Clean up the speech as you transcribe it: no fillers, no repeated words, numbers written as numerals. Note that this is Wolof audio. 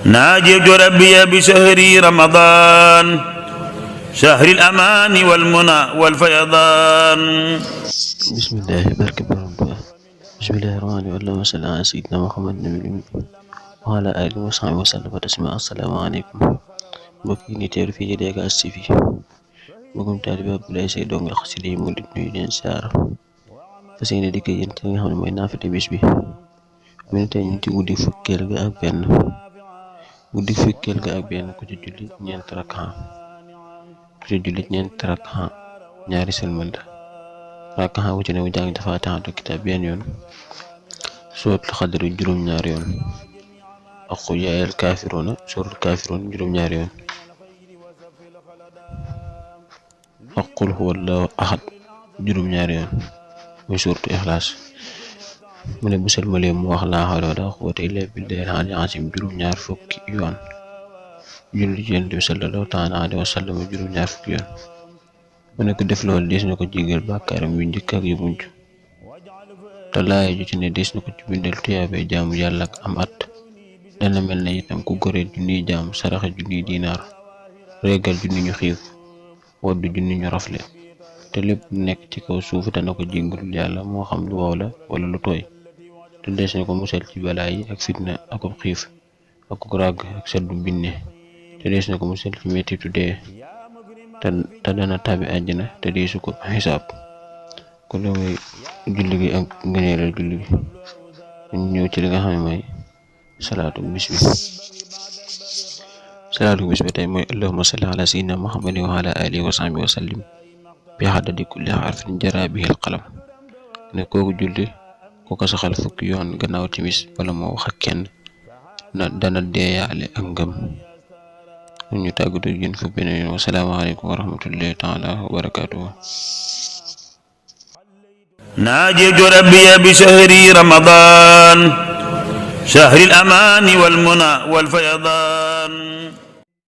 ناجيت ربي بشهر رمضان شهر الأمان والمنى والفيضان. بسم الله barke Borom Tuubaa. bismillahi rahmaani rahiim. Allahumma salli ala sayyidina Muhammad nabiyyil ummi wa ala alihi wa sahbihi wa sallam taslima. Assalaamu aleykum mbokk yi ni teewlu fii ci DKS TV. mbokkum taalibe Abdoulaye Seye dongal xasida yi mu di nuyu leen siyaar fas yéene dikk yéen ci li nga xam ne mooy naafila bis bi. mu ne tey ñu ci guddi fukkeel ga ak benn ku ci julli ñeenti rakka ñaari sëlmal rakka wu ci ne mu jàng ci Faatihatu kitaab benn yoon, suuratul Xadr juróom-ñaari yoon, ak qul yaa ayyuhal kaafiruuna suuratul kaafiruun juróom-ñaari yoon, ak qul huwallaahu ahad juróom-ñaari yoon muy suuratul Ixlaas. mu ne bu sëlmalee mu wax laa hawla wa laa quwwata illaa billaahil aliyyil aziim juróom-ñaar fukki yoon, julli ci Yonent bi sallallaahu taala alayhi wa sallam juróom-ñaar fukki yoon. mu ne ko def loolu dees na ko jéggal bàkkaaram yu njëkk ak yu mujj, te laaya ju ci ne dees na ko ci bindal tuyaabee jaamu yàlla ak am at. dana mel ne itam ku goreel junniy jaam, saraxe junniy dinaar, régal junni ñu xiif, wodd junni ñu rafle, te lépp lu nekk ci kaw suuf dana ko jéggalul yàlla, moo xam lu wow la wala lu tooy. te dees na ko musal ci balaa yi ak fitna ak xiif ak ràgg ak seddu binne, te dees na ko musal ci mettitu dee, te dana tàbbi àjjana te deesu ko xisaab. kon loolu mooy julli gi ak ngëneelal julli gi. ñu ñëw ci li nga xam ne mooy salaatu bis bi tey mooy allahumma salli ala sayyidina muhammadin wa ala alihi wa sahbihi wa sallim bi adadi kulli harfin jara bihi al qalam. ne kooku julli ku ko saxal fukki yoon gannaaw timis bala moo wax ak kenn dana deeyaale ak ngëm. ñu tàggatu jën fu beneen yoon. wasalaamaaleykum wa rahmatullahi taala wa barakaatuhu. ناجيت ربي بشهر رمضان شهر الأمان والمنى والفيضان.